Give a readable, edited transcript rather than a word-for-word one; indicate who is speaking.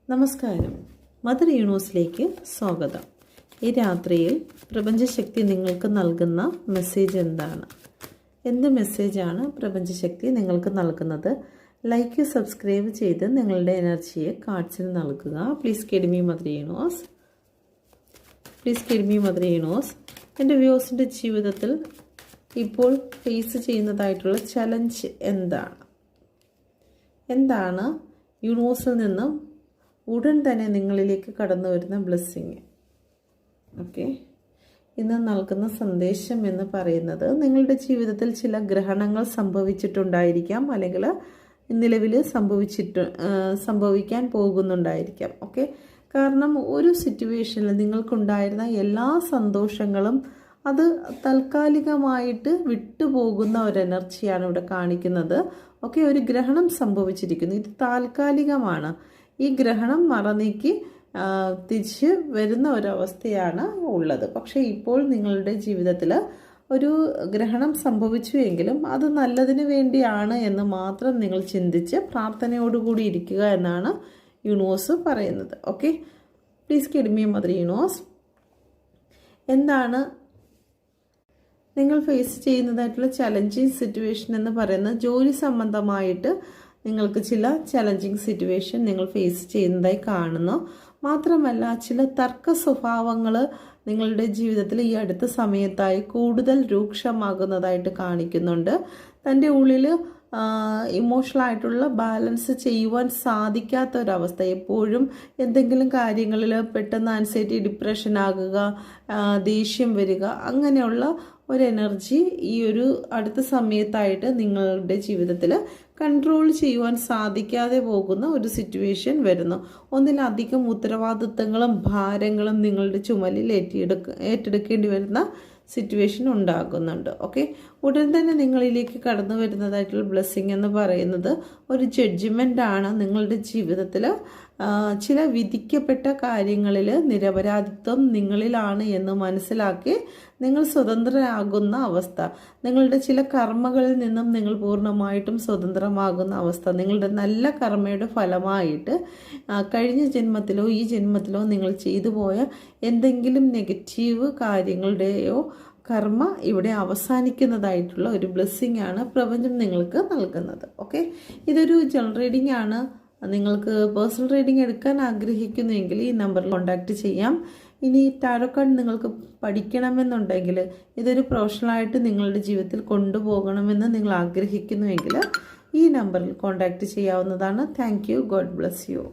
Speaker 1: നമസ്കാരം. മദർ യൂണിവേഴ്സിലേക്ക് സ്വാഗതം. ഈ രാത്രിയിൽ പ്രപഞ്ചശക്തി നിങ്ങൾക്ക് നൽകുന്ന മെസ്സേജ് എന്താണ്? എന്ത് മെസ്സേജാണ് പ്രപഞ്ചശക്തി നിങ്ങൾക്ക് നൽകുന്നത്? ലൈക്ക്, സബ്സ്ക്രൈബ് ചെയ്ത് നിങ്ങളുടെ എനർജിയെ കാർഡ്സിന് നൽകുക. Please guide me mother universe. എൻ്റെ വ്യൂവേഴ്സിൻ്റെ ജീവിതത്തിൽ ഇപ്പോൾ ഫേസ് ചെയ്യുന്നതായിട്ടുള്ള ചലഞ്ച് എന്താണ് യൂണിവേഴ്സിൽ നിന്നും ഉടൻ തന്നെ നിങ്ങളിലേക്ക് കടന്നു വരുന്ന ബ്ലെസ്സിങ്? ഓക്കെ, ഇന്ന് നൽകുന്ന സന്ദേശം എന്ന് പറയുന്നത്, നിങ്ങളുടെ ജീവിതത്തിൽ ചില ഗ്രഹണങ്ങൾ സംഭവിച്ചിട്ടുണ്ടായിരിക്കാം, അല്ലെങ്കിൽ നിലവിൽ സംഭവിക്കാൻ പോകുന്നുണ്ടായിരിക്കാം. ഓക്കെ, കാരണം ഒരു സിറ്റുവേഷനിൽ നിങ്ങൾക്കുണ്ടായിരുന്ന എല്ലാ സന്തോഷങ്ങളും അത് താൽക്കാലികമായിട്ട് വിട്ടുപോകുന്ന ഒരു എനർജിയാണ് ഇവിടെ കാണിക്കുന്നത്. ഓക്കെ, ഒരു ഗ്രഹണം സംഭവിച്ചിരിക്കുന്നു, ഇത് താൽക്കാലികമാണ്. ഈ ഗ്രഹണം മറനീക്കി തിരിച്ച് വരുന്ന ഒരവസ്ഥയാണ് ഉള്ളത്. പക്ഷേ ഇപ്പോൾ നിങ്ങളുടെ ജീവിതത്തിൽ ഒരു ഗ്രഹണം സംഭവിച്ചു എങ്കിലും അത് നല്ലതിന് വേണ്ടിയാണ് എന്ന് മാത്രം നിങ്ങൾ ചിന്തിച്ച് പ്രാർത്ഥനയോടുകൂടി ഇരിക്കുക എന്നാണ് യൂണിവേഴ്സ് പറയുന്നത്. Okay, please guide me mother universe. എന്താണ് നിങ്ങൾ ഫേസ് ചെയ്യുന്നതായിട്ടുള്ള ചലഞ്ചിങ് സിറ്റുവേഷൻ എന്ന് പറയുന്നത്? ജോലി സംബന്ധമായിട്ട് നിങ്ങൾക്ക് ചില ചലഞ്ചിങ് സിറ്റുവേഷൻ നിങ്ങൾ ഫേസ് ചെയ്യുന്നതായി കാണുന്നു. മാത്രമല്ല, ചില തർക്ക സ്വഭാവങ്ങൾ നിങ്ങളുടെ ജീവിതത്തിൽ ഈ അടുത്ത സമയത്തായി കൂടുതൽ രൂക്ഷമാകുന്നതായിട്ട് കാണിക്കുന്നുണ്ട്. തൻ്റെ ഉള്ളിൽ ഇമോഷണലായിട്ടുള്ള ബാലൻസ് ചെയ്യുവാൻ സാധിക്കാത്ത ഒരവസ്ഥ, എപ്പോഴും എന്തെങ്കിലും കാര്യങ്ങളിൽ പെട്ടെന്ന് ആൻസൈറ്റി, ഡിപ്രഷൻ ആകുക, ദേഷ്യം വരിക, അങ്ങനെയുള്ള ഒരു എനർജി ഈ ഒരു അടുത്ത സമയത്തായിട്ട് നിങ്ങളുടെ ജീവിതത്തിൽ കൺട്രോൾ ചെയ്യുവാൻ സാധിക്കാതെ പോകുന്ന ഒരു സിറ്റുവേഷൻ വരുന്നു. ഒന്നിലധികം ഉത്തരവാദിത്തങ്ങളും ഭാരങ്ങളും നിങ്ങളുടെ ചുമലിൽ ഏറ്റെടുക്കേണ്ടി വരുന്ന സിറ്റുവേഷൻ ഉണ്ടാകുന്നുണ്ട്. ഓക്കെ, ഉടൻ തന്നെ നിങ്ങളിലേക്ക് കടന്നു വരുന്നതായിട്ടുള്ള ബ്ലെസ്സിങ് എന്ന് പറയുന്നത് ഒരു ജഡ്ജ്മെൻ്റ് ആണ്. നിങ്ങളുടെ ജീവിതത്തിൽ ചില വിധിക്കപ്പെട്ട കാര്യങ്ങളിൽ നിരപരാധിത്വം നിങ്ങളിലാണ് എന്ന് മനസ്സിലാക്കി നിങ്ങൾ സ്വതന്ത്രരാകുന്ന അവസ്ഥ, നിങ്ങളുടെ ചില കർമ്മകളിൽ നിന്നും നിങ്ങൾ പൂർണ്ണമായിട്ടും സ്വതന്ത്രമാകുന്ന അവസ്ഥ, നിങ്ങളുടെ നല്ല കർമ്മയുടെ ഫലമായിട്ട് കഴിഞ്ഞ ജന്മത്തിലോ ഈ ജന്മത്തിലോ നിങ്ങൾ ചെയ്തു പോയ എന്തെങ്കിലും നെഗറ്റീവ് കാര്യങ്ങളുടെയോ കർമ്മ ഇവിടെ അവസാനിക്കുന്നതായിട്ടുള്ള ഒരു ബ്ലെസ്സിങ് ആണ് പ്രപഞ്ചം നിങ്ങൾക്ക് നൽകുന്നത്. ഓക്കെ, ഇതൊരു ജനറൽ റീഡിംഗ് ആണ്. നിങ്ങൾക്ക് പേഴ്സണൽ റീഡിംഗ് എടുക്കാൻ ആഗ്രഹിക്കുന്നുവെങ്കിൽ ഈ നമ്പറിൽ കോൺടാക്റ്റ് ചെയ്യാം. ഇനി ടാരോ കാർഡ് നിങ്ങൾക്ക് പഠിക്കണമെന്നുണ്ടെങ്കിൽ, ഇതൊരു പ്രൊഫഷണലായിട്ട് നിങ്ങളുടെ ജീവിതത്തിൽ കൊണ്ടുപോകണമെന്ന് നിങ്ങൾ ആഗ്രഹിക്കുന്നുവെങ്കിൽ ഈ നമ്പറിൽ കോൺടാക്റ്റ് ചെയ്യാവുന്നതാണ്. Thank you. God bless you.